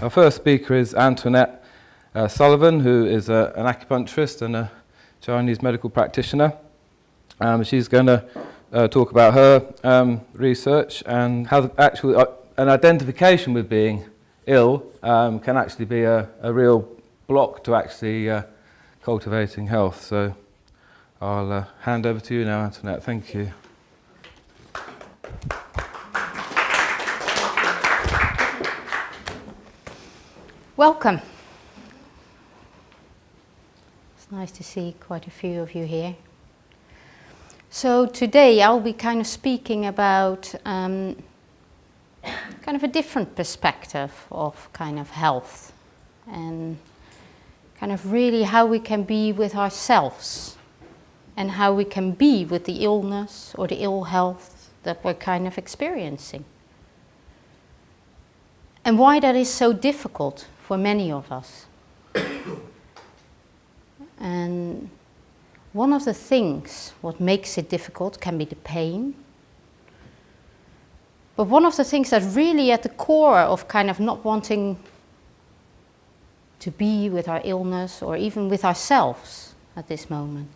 Our first speaker is Antoinette Sullivan, who is an acupuncturist and a Chinese medical practitioner. She's going to talk about her research and how actually an identification with being ill can actually be a real block to actually cultivating health. So I'll hand over to you now, Antoinette. Thank you. Welcome. It's nice to see quite a few of you here. So today I'll be kind of speaking about kind of a different perspective of kind of health and kind of really how we can be with ourselves and how we can be with the illness or the ill health that we're kind of experiencing. And why that is so difficult for many of us. And one of the things what makes it difficult can be the pain. But one of the things that really at the core of kind of not wanting to be with our illness or even with ourselves at this moment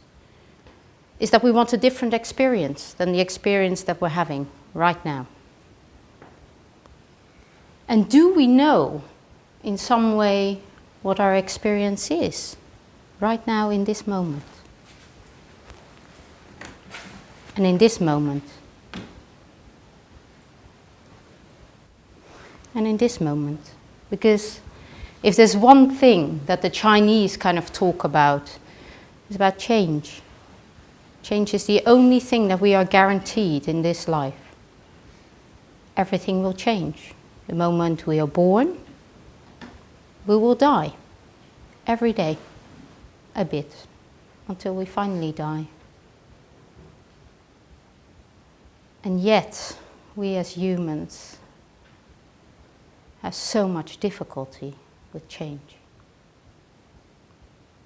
is that we want a different experience than the experience that we're having right now. And do we know in some way what our experience is right now in this moment? And in this moment. And in this moment. Because if there's one thing that the Chinese kind of talk about, it's about change. Change is the only thing that we are guaranteed in this life. Everything will change. The moment we are born, we will die. Every day, a bit, until we finally die. And yet, we as humans have so much difficulty with change.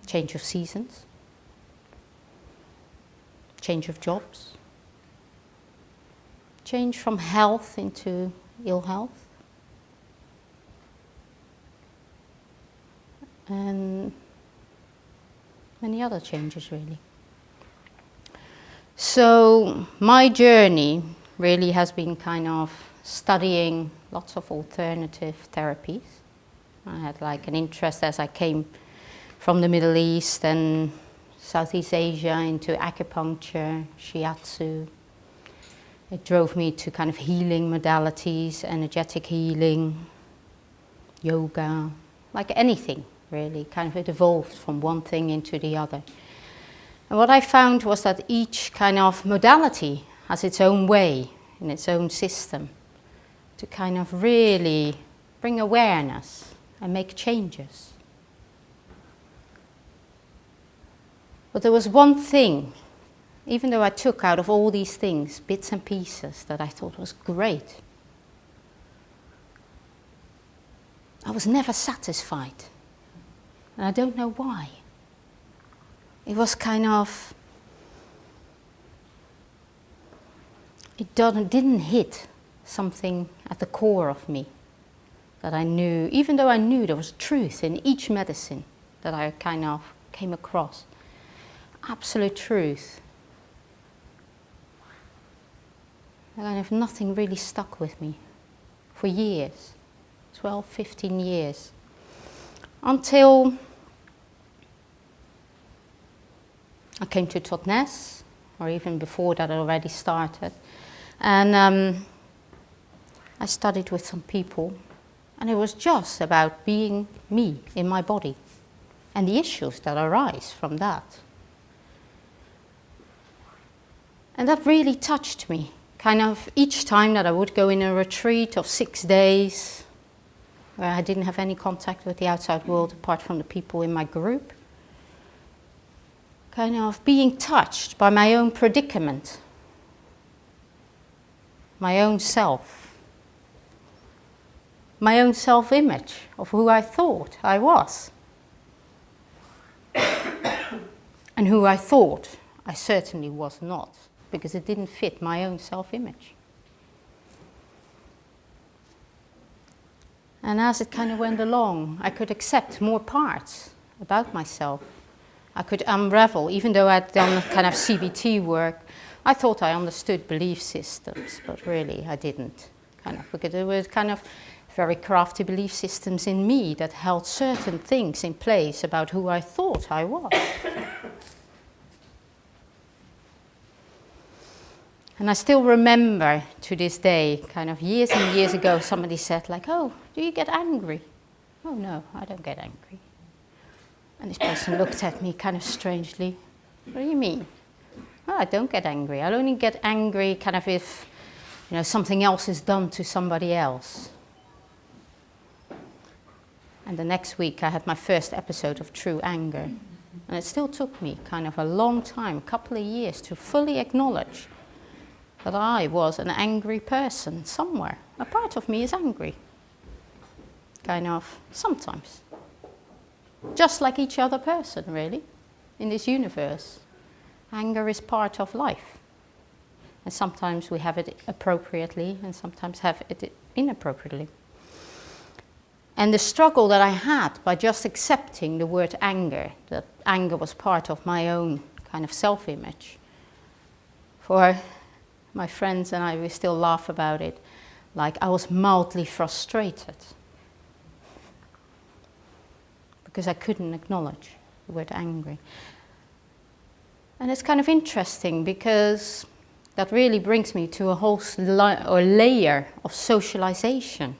Change of seasons, change of jobs, change from health into ill health, and many other changes really. So my journey really has been kind of studying lots of alternative therapies. I had like an interest as I came from the Middle East and Southeast Asia into acupuncture, shiatsu. It drove me to kind of healing modalities, energetic healing, yoga, like anything. Really, kind of it evolved from one thing into the other. And what I found was that each kind of modality has its own way, in its own system, to kind of really bring awareness and make changes. But there was one thing, even though I took out of all these things, bits and pieces that I thought was great, I was never satisfied. And I don't know why. It was kind of, it didn't hit something at the core of me that I knew, even though I knew there was truth in each medicine that I kind of came across. Absolute truth. Kind of nothing really stuck with me for years, 12, 15 years. Until I came to Totnes, or even before that I already started. And I studied with some people, and it was just about being me in my body and the issues that arise from that. And that really touched me. Kind of each time that I would go in a retreat of 6 days, where I didn't have any contact with the outside world apart from the people in my group, kind of being touched by my own predicament, my own self, my own self-image of who I thought I was, and who I thought I certainly was not, because it didn't fit my own self-image. And as it kind of went along, I could accept more parts about myself. I could unravel, even though I'd done kind of CBT work, I thought I understood belief systems, but really I didn't, kind of, because there were kind of very crafty belief systems in me that held certain things in place about who I thought I was. And I still remember to this day, kind of years and years ago, somebody said like, oh, do you get angry? Oh no, I don't get angry. And this person looked at me kind of strangely. What do you mean? Oh, I don't get angry. I'll only get angry kind of if, you know, something else is done to somebody else. And the next week I had my first episode of true anger. And it still took me kind of a long time, a couple of years, to fully acknowledge that I was an angry person somewhere. A part of me is angry. Kind of, sometimes. Just like each other person, really, in this universe. Anger is part of life. And sometimes we have it appropriately, and sometimes have it inappropriately. And the struggle that I had by just accepting the word anger, that anger was part of my own kind of self-image. For my friends and I, we still laugh about it, like I was mildly frustrated. Because I couldn't acknowledge the word angry. And it's kind of interesting because that really brings me to a whole layer of socialization.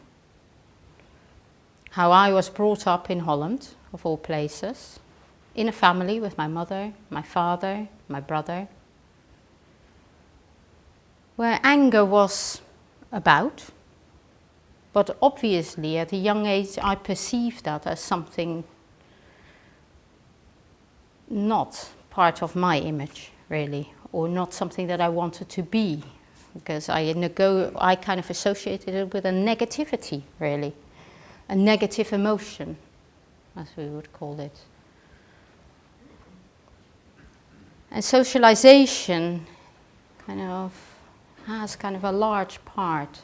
How I was brought up in Holland, of all places, in a family with my mother, my father, my brother, where anger was about, but obviously at a young age I perceived that as something not part of my image, really, or not something that I wanted to be, because I kind of associated it with a negativity, really, a negative emotion, as we would call it. And socialization kind of has kind of a large part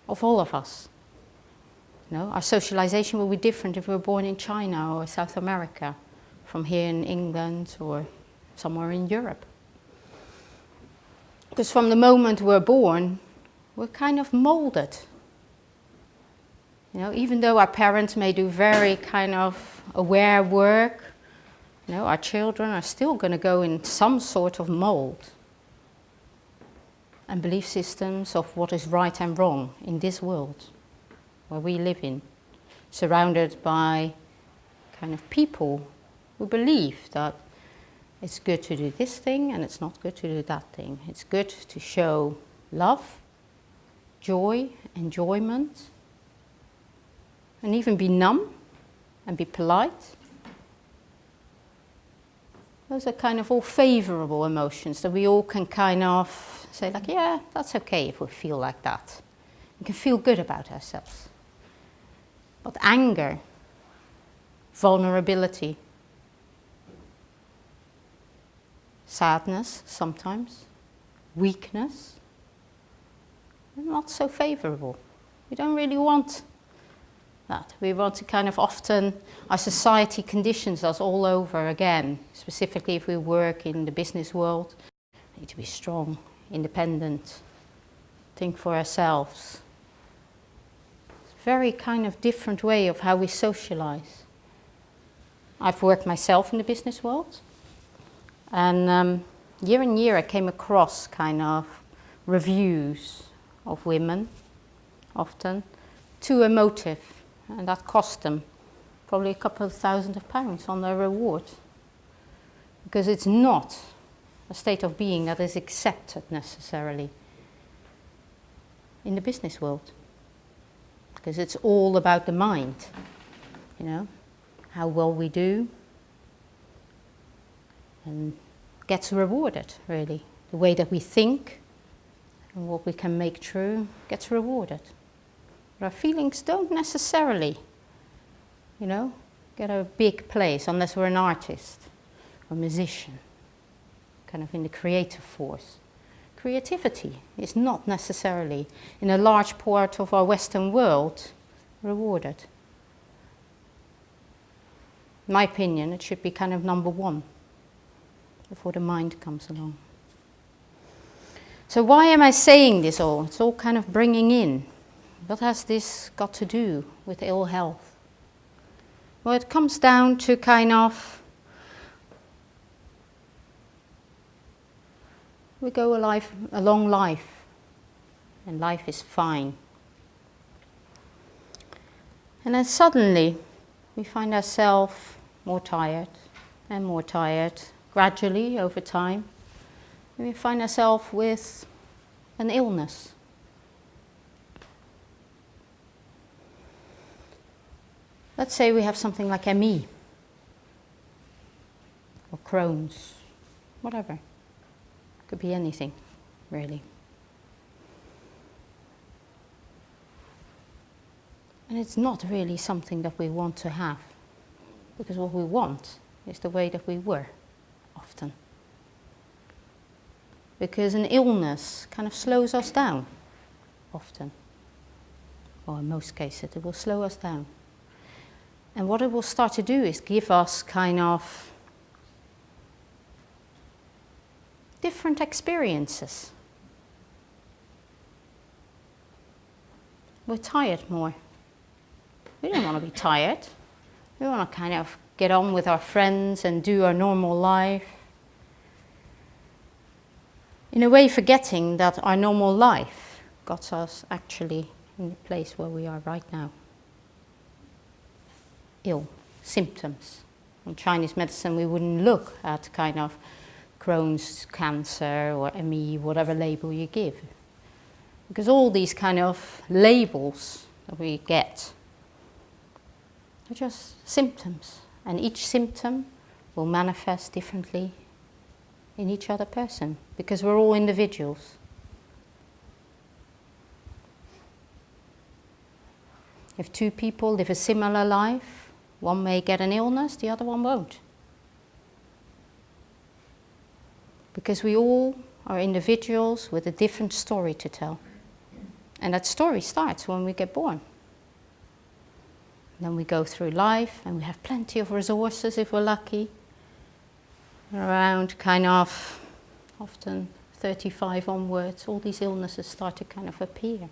of all of us. You know, our socialization will be different if we were born in China or South America, from here in England or somewhere in Europe. Because from the moment we're born, we're kind of molded. You know, even though our parents may do very kind of aware work, you know, our children are still going to go in some sort of mold and belief systems of what is right and wrong in this world where we live in, surrounded by kind of people who believe that it's good to do this thing and it's not good to do that thing. It's good to show love, joy, enjoyment, and even be numb and be polite. Those are kind of all favorable emotions that we all can kind of say like, yeah, that's okay if we feel like that. We can feel good about ourselves. But anger, vulnerability, sadness sometimes, weakness, they're not so favorable. We don't really want that. We want to kind of often, our society conditions us all over again, specifically if we work in the business world. We need to be strong, independent, think for ourselves. It's a very kind of different way of how we socialize. I've worked myself in the business world. And year in year I came across kind of reviews of women, often, too emotive, and that cost them probably a couple of £1,000 on their reward. Because it's not a state of being that is accepted necessarily in the business world. Because it's all about the mind, you know, how well we do, and gets rewarded, really. The way that we think and what we can make true gets rewarded. But our feelings don't necessarily, get a big place unless we're an artist or musician, kind of in the creative force. Creativity is not necessarily, in a large part of our Western world, rewarded. In my opinion, it should be kind of number one before the mind comes along. So why am I saying this all? It's all kind of bringing in. What has this got to do with ill health? Well, it comes down to kind of, we go a long life, and life is fine. And then suddenly, we find ourselves more tired and more tired, gradually over time. And we find ourselves with an illness. Let's say we have something like ME, or Crohn's, whatever. Could be anything, really. And it's not really something that we want to have, because what we want is the way that we were, often. Because an illness kind of slows us down, often. Or in most cases, it will slow us down. And what it will start to do is give us kind of different experiences. We're tired more. We don't want to be tired. We want to kind of get on with our friends and do our normal life. In a way, forgetting that our normal life got us actually in the place where we are right now. Ill, symptoms. In Chinese medicine, we wouldn't look at kind of Crohn's cancer or ME, whatever label you give. Because all these kind of labels that we get are just symptoms. And each symptom will manifest differently in each other person, because we're all individuals. If two people live a similar life, one may get an illness, the other one won't. Because we all are individuals with a different story to tell. And that story starts when we get born. Then we go through life and we have plenty of resources if we're lucky. Around kind of often 35 onwards, all these illnesses start to kind of appear.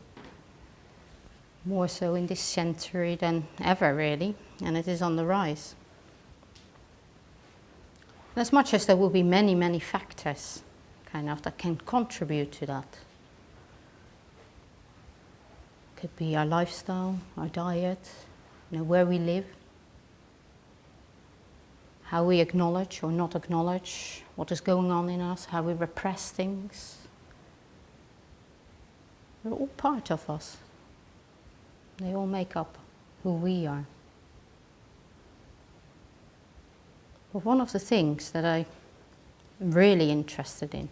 More so in this century than ever, really, and it is on the rise. As much as there will be many, many factors kind of that can contribute to that. Could be our lifestyle, our diet, where we live, how we acknowledge or not acknowledge what is going on in us, how we repress things. They're all part of us. They all make up who we are. But one of the things that I'm really interested in,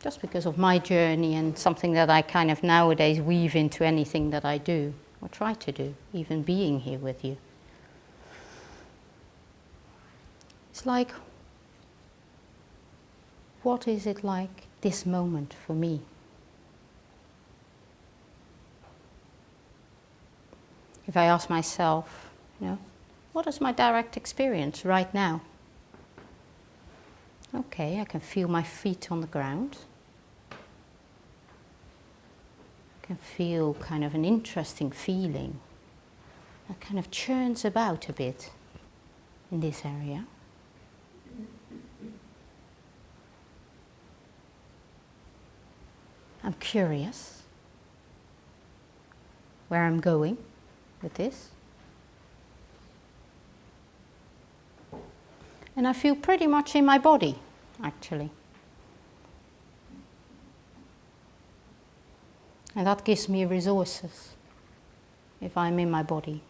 just because of my journey and something that I kind of nowadays weave into anything that I do, or try to do, even being here with you. It's like, what is it like this moment for me? If I ask myself, what is my direct experience right now? Okay, I can feel my feet on the ground. I can feel kind of an interesting feeling that kind of churns about a bit in this area. I'm curious where I'm going with this. And I feel pretty much in my body, actually. And that gives me resources if I'm in my body.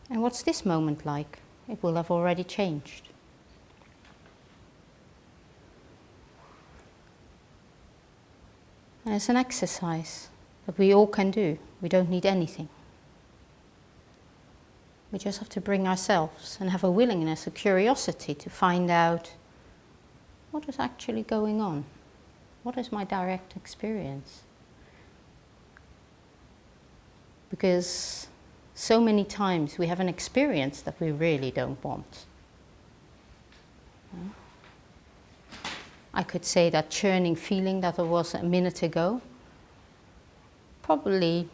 And what's this moment like? It will have already changed. And it's an exercise that we all can do. We don't need anything. We just have to bring ourselves and have a willingness, a curiosity to find out what is actually going on. What is my direct experience? Because so many times we have an experience that we really don't want. I could say that churning feeling that there was a minute ago, probably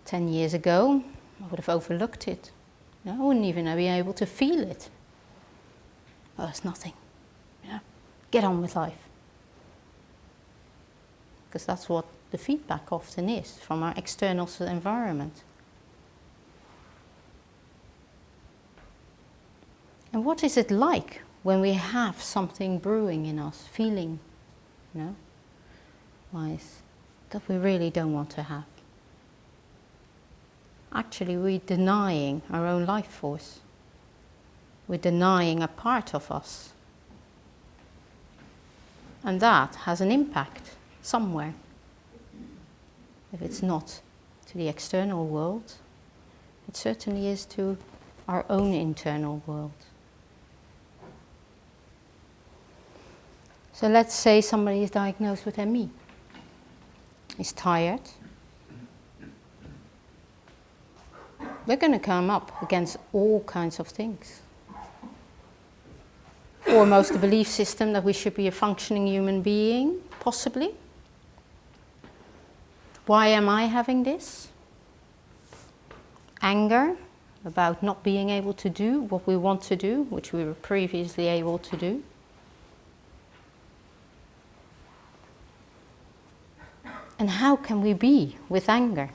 10 years ago, I would have overlooked it. I wouldn't even be able to feel it. Oh, it's nothing. Get on with life. Because that's what the feedback often is from our external environment. And what is it like when we have something brewing in us, feeling, wise, that we really don't want to have? Actually, we're denying our own life force. We're denying a part of us. And that has an impact somewhere. If it's not to the external world, it certainly is to our own internal world. So let's say somebody is diagnosed with ME. He's tired. They're going to come up against all kinds of things. Foremost, the belief system that we should be a functioning human being, possibly. Why am I having this? Anger about not being able to do what we want to do, which we were previously able to do. And how can we be with anger?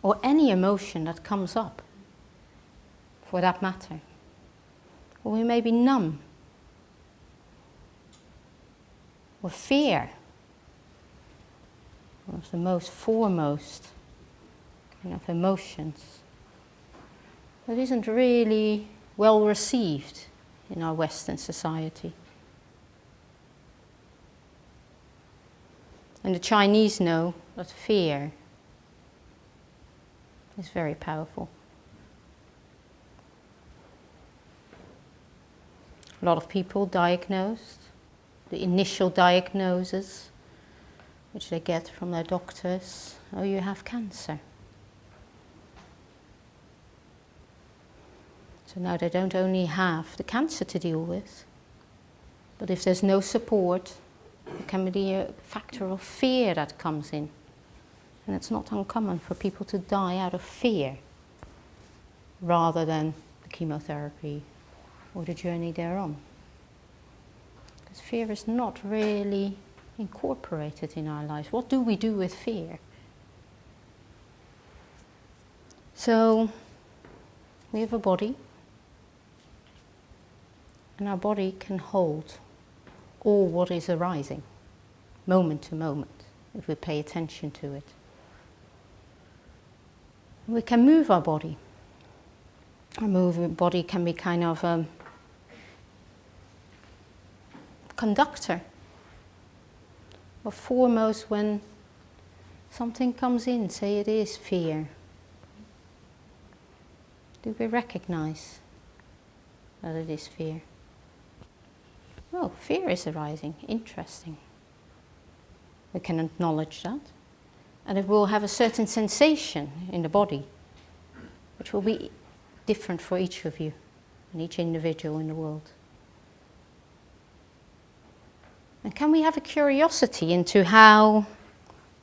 Or any emotion that comes up, for that matter? Or we may be numb. Or fear. One of the most foremost kind of emotions that isn't really well received in our Western society. And the Chinese know that fear is very powerful. A lot of people diagnosed, the initial diagnosis which they get from their doctors, oh, you have cancer. So now they don't only have the cancer to deal with, but if there's no support, there can be a factor of fear that comes in. And it's not uncommon for people to die out of fear rather than the chemotherapy or the journey thereon. Because fear is not really incorporated in our lives. What do we do with fear? So we have a body, and our body can hold all what is arising, moment to moment, if we pay attention to it. We can move our body. Our body can be kind of a conductor. But foremost, when something comes in, say it is fear, do we recognize that it is fear? Oh, fear is arising. Interesting. We can acknowledge that. And it will have a certain sensation in the body, which will be different for each of you and each individual in the world. And can we have a curiosity into how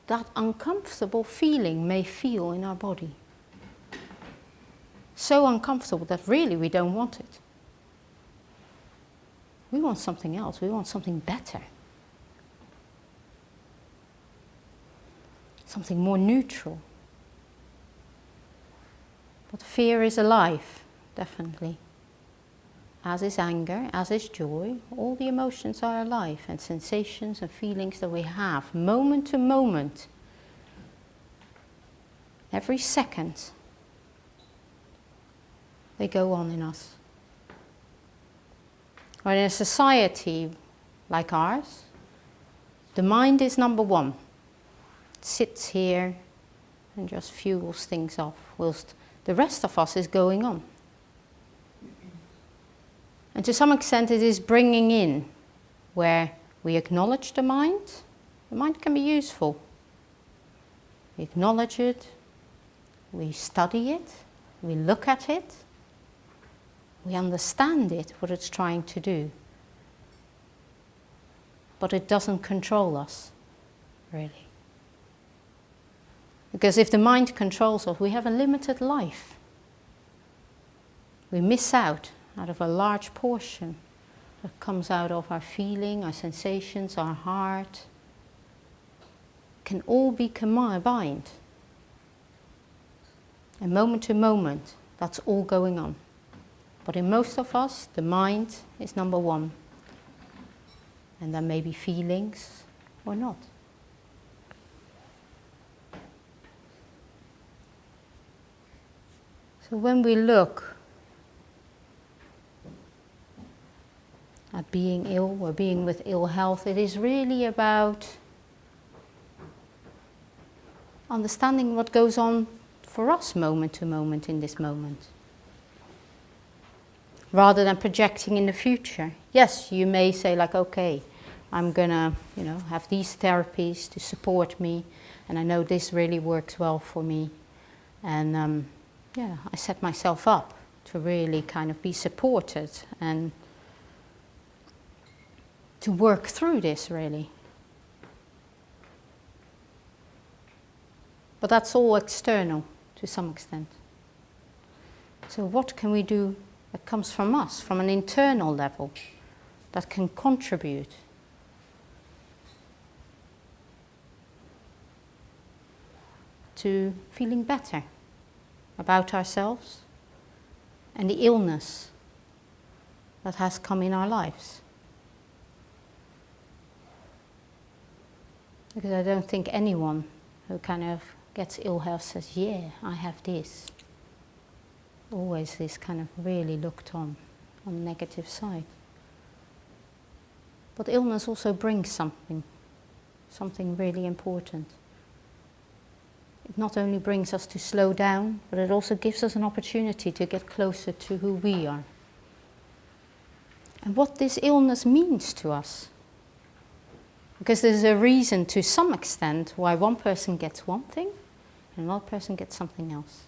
that uncomfortable feeling may feel in our body? So uncomfortable that really we don't want it. We want something else. We want something better. Something more neutral. But fear is alive, definitely. As is anger, as is joy. All the emotions are alive, and sensations and feelings that we have, moment to moment. Every second, they go on in us. Or in a society like ours, the mind is number one. It sits here and just fuels things off, whilst the rest of us is going on. And to some extent it is bringing in where we acknowledge the mind. The mind can be useful. We acknowledge it, we study it, we look at it, we understand it, what it's trying to do. But it doesn't control us, really. Because if the mind controls us, we have a limited life. We miss out of a large portion that comes out of our feeling, our sensations, our heart. Can all be combined. And moment to moment, that's all going on. But in most of us, the mind is number one. And there may be feelings or not. So when we look at being ill or being with ill health, it is really about understanding what goes on for us moment to moment in this moment. Rather than projecting in the future. Yes, you may say like, okay, I'm gonna, have these therapies to support me, and I know this really works well for me. And I set myself up to really kind of be supported and to work through this really. But that's all external to some extent. So what can we do that comes from us, from an internal level, that can contribute to feeling better about ourselves and the illness that has come in our lives? Because I don't think anyone who kind of gets ill health says, yeah, I have this. Always this kind of really looked on the negative side. But illness also brings something really important. It not only brings us to slow down, but it also gives us an opportunity to get closer to who we are. And what this illness means to us. Because there's a reason to some extent why one person gets one thing and another person gets something else.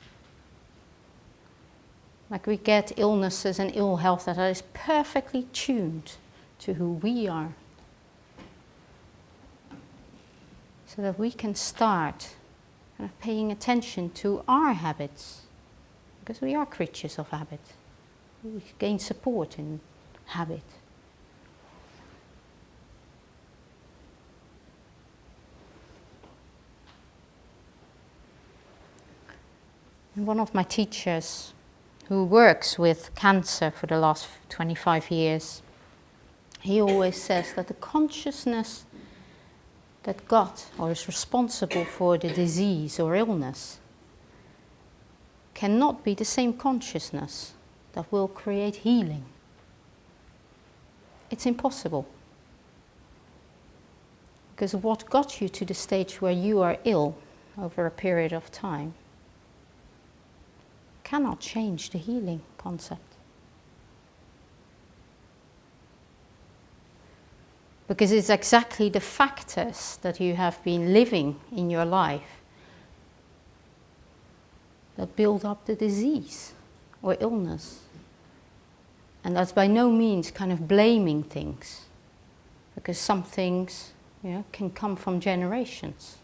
Like we get illnesses and ill health that is perfectly tuned to who we are. So that we can start kind of paying attention to our habits. Because we are creatures of habit. We gain support in habit. And one of my teachers, who works with cancer for the last 25 years, he always says that the consciousness that got or is responsible for the disease or illness cannot be the same consciousness that will create healing. It's impossible. Because what got you to the stage where you are ill over a period of time cannot change the healing concept. Because it's exactly the factors that you have been living in your life that build up the disease or illness. And that's by no means kind of blaming things, because some things can come from generations.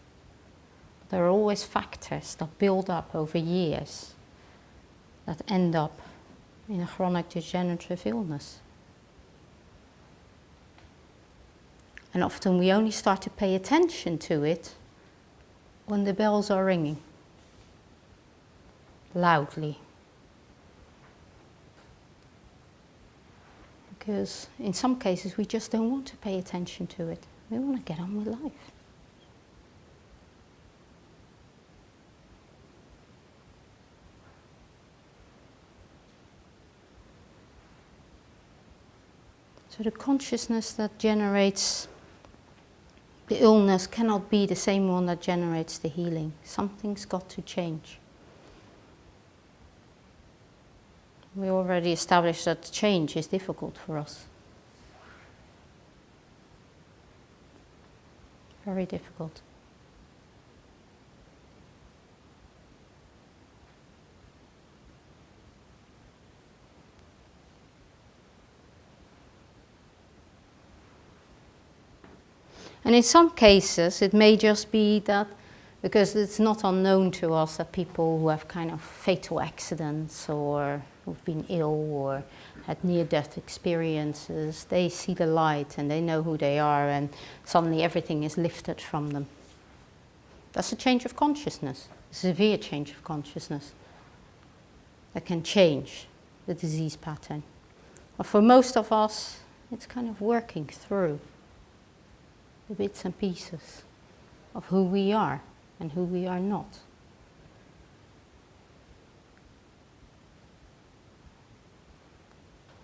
But there are always factors that build up over years that end up in a chronic degenerative illness. And often we only start to pay attention to it when the bells are ringing loudly. Because in some cases we just don't want to pay attention to it. We want to get on with life. So the consciousness that generates the illness cannot be the same one that generates the healing. Something's got to change. We already established that change is difficult for us. Very difficult. And in some cases, it may just be that, because it's not unknown to us that people who have kind of fatal accidents or who've been ill or had near-death experiences, they see the light and they know who they are, and suddenly everything is lifted from them. That's a change of consciousness, a severe change of consciousness that can change the disease pattern. But for most of us, it's kind of working through the bits and pieces of who we are and who we are not.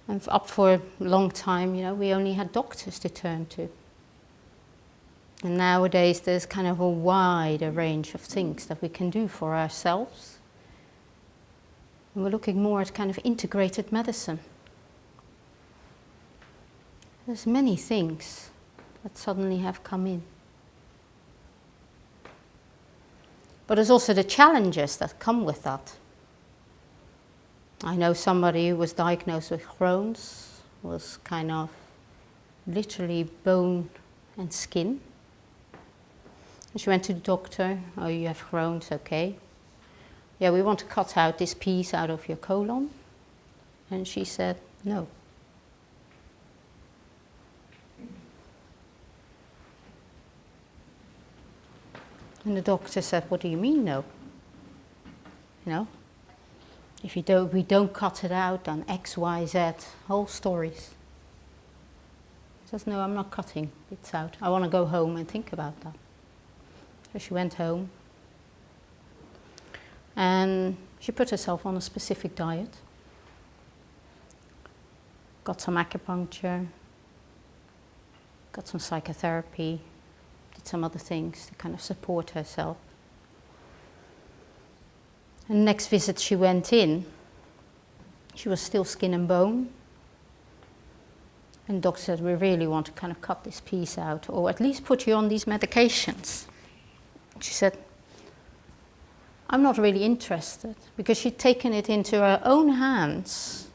And up for a long time, we only had doctors to turn to. And nowadays there's kind of a wider range of things that we can do for ourselves. And we're looking more at kind of integrated medicine. There's many things that suddenly have come in. But there's also the challenges that come with that. I know somebody who was diagnosed with Crohn's, was kind of literally bone and skin. And she went to the doctor. Oh, you have Crohn's, okay. Yeah, we want to cut out this piece out of your colon. And she said, no. And the doctor said, what do you mean, no? If we don't cut it out, then X, Y, Z, whole stories. She says, no, I'm not cutting bits out. I want to go home and think about that. So she went home. And she put herself on a specific diet. Got some acupuncture. Got some psychotherapy. Did some other things to kind of support herself. And the next visit she went in, she was still skin and bone. And the doctor said, we really want to kind of cut this piece out, or at least put you on these medications. She said, I'm not really interested, because she'd taken it into her own hands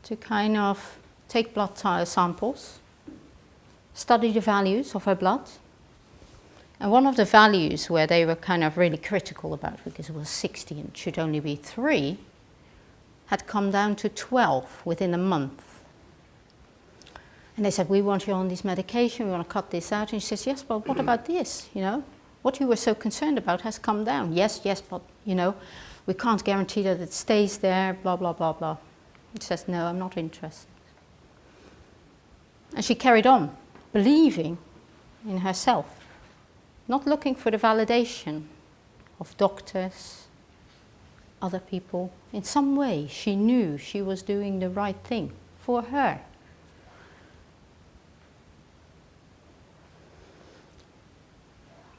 to kind of take blood samples, study the values of her blood. And one of the values where they were kind of really critical about, because it was 60 and it should only be 3, had come down to 12 within a month. And they said, we want you on this medication, we want to cut this out. And she says, yes, but what about this, What you were so concerned about has come down. Yes, but, we can't guarantee that it stays there, blah, blah, blah, blah. She says, no, I'm not interested. And she carried on, believing in herself. Not looking for the validation of doctors, other people. In some way, she knew she was doing the right thing for her.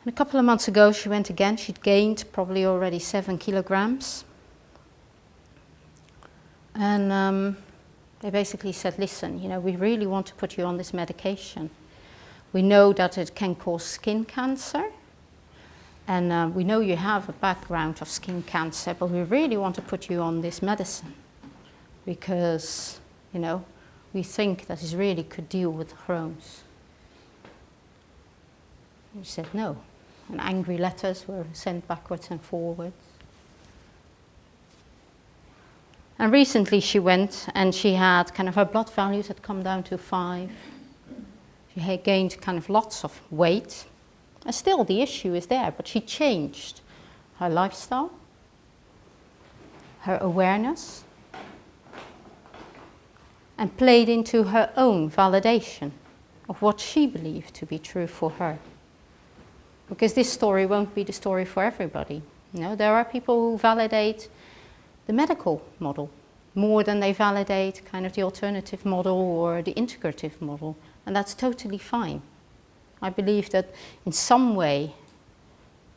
And a couple of months ago, she went again. She'd gained probably already 7 kilograms. And they basically said, listen, we really want to put you on this medication. We know that it can cause skin cancer, and we know you have a background of skin cancer, but we really want to put you on this medicine because, we think that it really could deal with Crohn's. And she said no, and angry letters were sent backwards and forwards. And recently she went and she had kind of her blood values had come down to 5. She had gained kind of lots of weight. And still the issue is there, but she changed her lifestyle, her awareness, and played into her own validation of what she believed to be true for her. Because this story won't be the story for everybody. There are people who validate the medical model. more than they validate kind of the alternative model or the integrative model, and that's totally fine. I believe that in some way,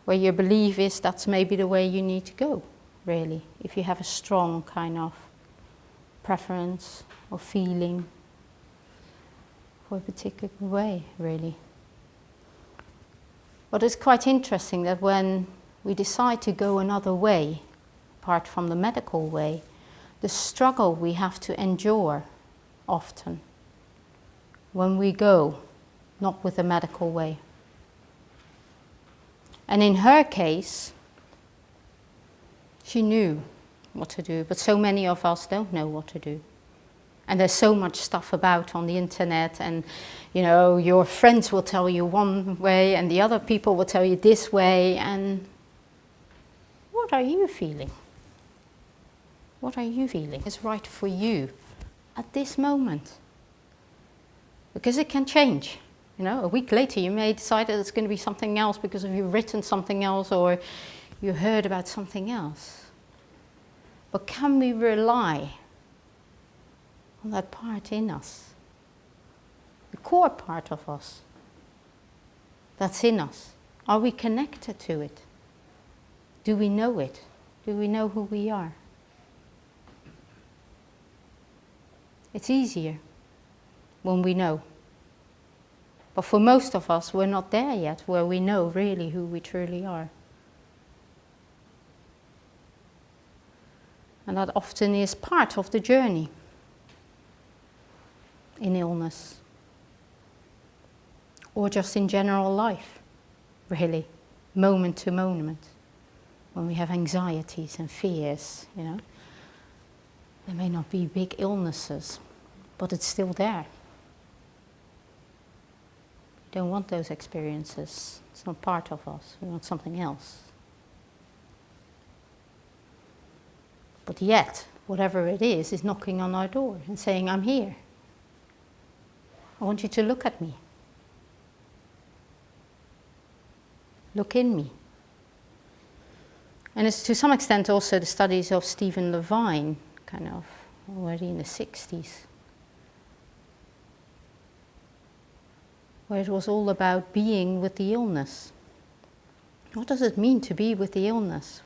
where your belief is, that's maybe the way you need to go, really, if you have a strong kind of preference or feeling for a particular way, really. But it's quite interesting that when we decide to go another way, apart from the medical way, the struggle we have to endure often when we go not with the medical way. And in her case, she knew what to do, but so many of us don't know what to do. And there's so much stuff about on the internet, and you know, your friends will tell you one way and the other people will tell you this way, and what are you feeling? What are you feeling is right for you at this moment? Because it can change. You know, a week later you may decide that it's going to be something else because you've written something else or you heard about something else. But can we rely on that part in us? The core part of us that's in us. Are we connected to it? Do we know it? Do we know who we are? It's easier when we know. But for most of us, we're not there yet, where we know really who we truly are. And that often is part of the journey in illness. Or just in general life, really, moment to moment. When we have anxieties and fears, you know. There may not be big illnesses, but it's still there. We don't want those experiences. It's not part of us. We want something else. But yet, whatever it is knocking on our door and saying, I'm here. I want you to look at me. Look in me. And it's to some extent also the studies of Stephen Levine, kind of already in the 60s, where it was all about being with the illness. What does it mean to be with the illness?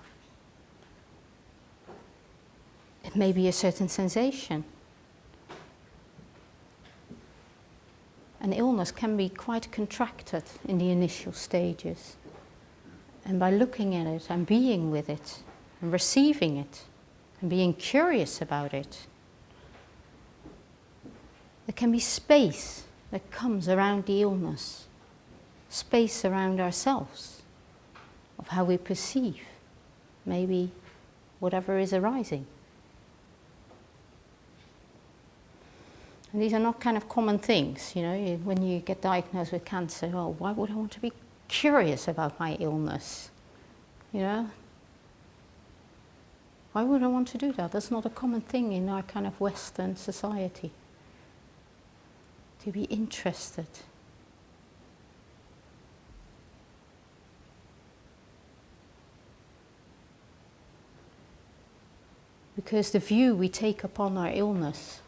It may be a certain sensation. An illness can be quite contracted in the initial stages. And by looking at it and being with it and receiving it and being curious about it, there can be space that comes around the illness, space around ourselves, of how we perceive maybe whatever is arising. And these are not kind of common things, you know, when you get diagnosed with cancer, oh, why would I want to be curious about my illness? You know? Why would I want to do that? That's not a common thing in our kind of Western society. To be interested. Because the view we take upon our illness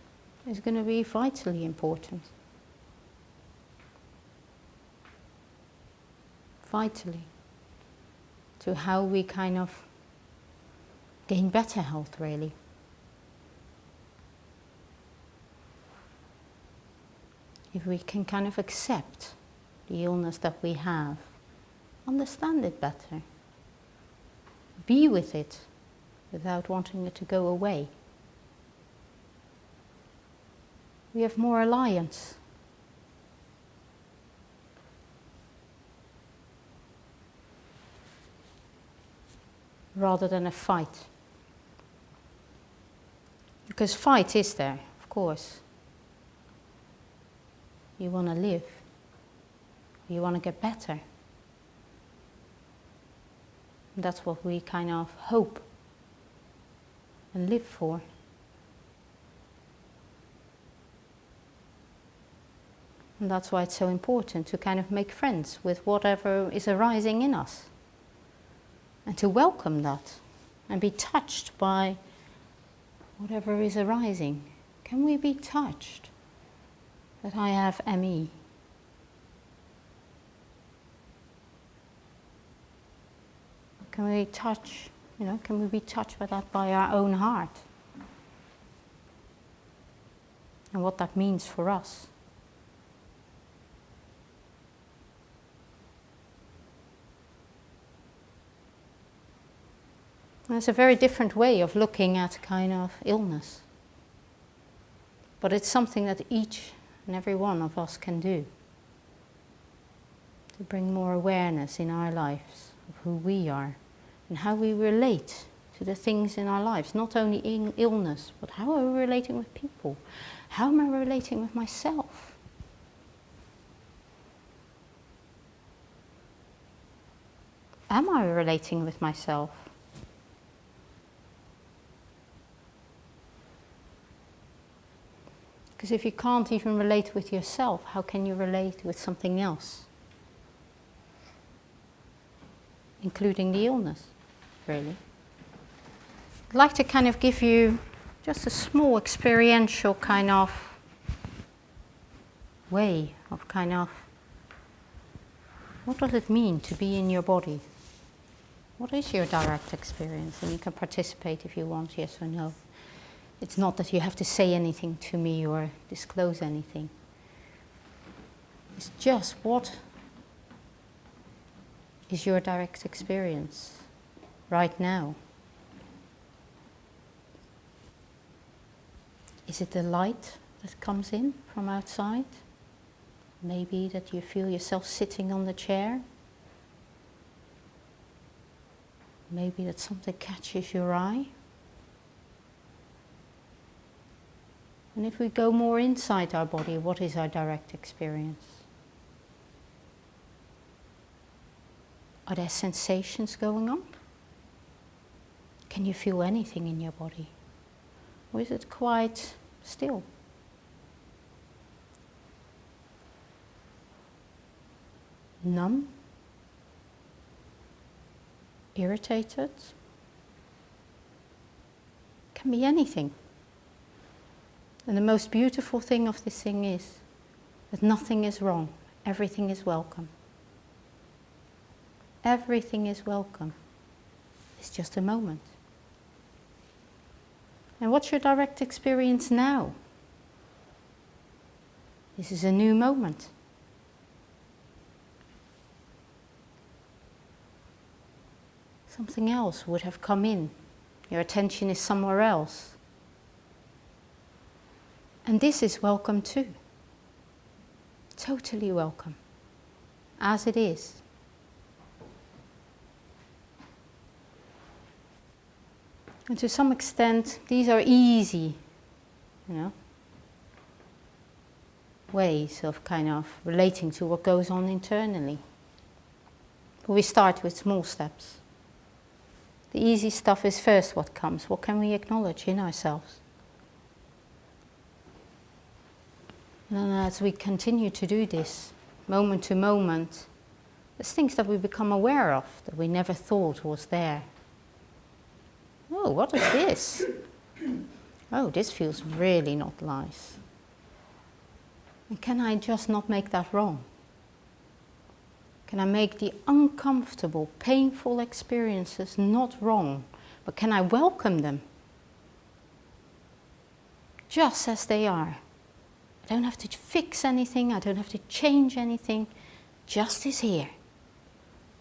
is going to be vitally important. Vitally. To how we kind of gain better health, really. If we can kind of accept the illness that we have, understand it better, be with it without wanting it to go away. We have more alliance. Rather than a fight. Because fight is there, of course. You want to live. You want to get better. And that's what we kind of hope and live for. And that's why it's so important to kind of make friends with whatever is arising in us. And to welcome that and be touched by whatever is arising. Can we be touched that I have ME? Can we touch, can we be touched by that by our own heart? And what that means for us. And it's a very different way of looking at kind of illness. But it's something that each and every one of us can do to bring more awareness in our lives of who we are and how we relate to the things in our lives. Not only in illness, but how are we relating with people? How am I relating with myself? Am I relating with myself? Because if you can't even relate with yourself, how can you relate with something else? Including the illness, really. I'd like to kind of give you just a small experiential kind of way of kind of, what does it mean to be in your body? What is your direct experience? And you can participate if you want, yes or no. It's not that you have to say anything to me or disclose anything. It's just what is your direct experience right now? Is it the light that comes in from outside? Maybe that you feel yourself sitting on the chair. Maybe that something catches your eye. And if we go more inside our body, what is our direct experience? Are there sensations going on? Can you feel anything in your body? Or is it quite still? Numb? Irritated? Can be anything. And the most beautiful thing of this thing is that nothing is wrong. Everything is welcome. Everything is welcome. It's just a moment. And what's your direct experience now? This is a new moment. Something else would have come in. Your attention is somewhere else. And this is welcome too. Totally welcome. As it is. And to some extent, these are easy, ways of kind of relating to what goes on internally. But we start with small steps. The easy stuff is first what comes. What can we acknowledge in ourselves? And then as we continue to do this, moment to moment, there's things that we become aware of that we never thought was there. Oh, what is this? Oh, this feels really not nice. And can I just not make that wrong? Can I make the uncomfortable, painful experiences not wrong, but can I welcome them just as they are? I don't have to fix anything, I don't have to change anything, just is here,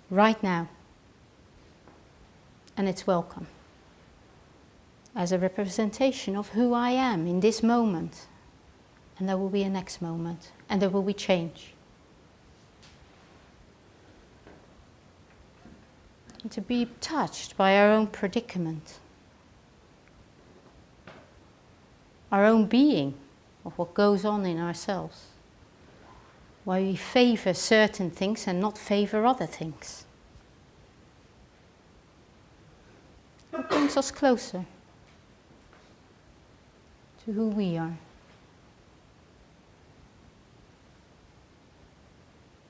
right now. And it's welcome. As a representation of who I am in this moment. And there will be a next moment, and there will be change. And to be touched by our own predicament, our own being, of what goes on in ourselves. Why we favor certain things and not favor other things. It brings us closer to who we are.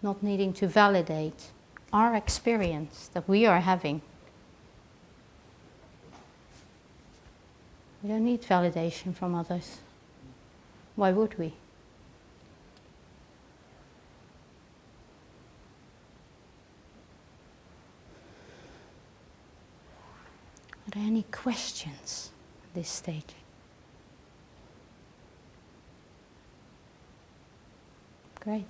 Not needing to validate our experience that we are having. We don't need validation from others. Why would we? Are there any questions at this stage? Great.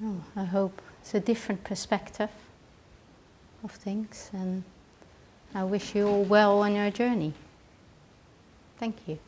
Oh, I hope it's a different perspective of things, and I wish you all well on your journey. Thank you.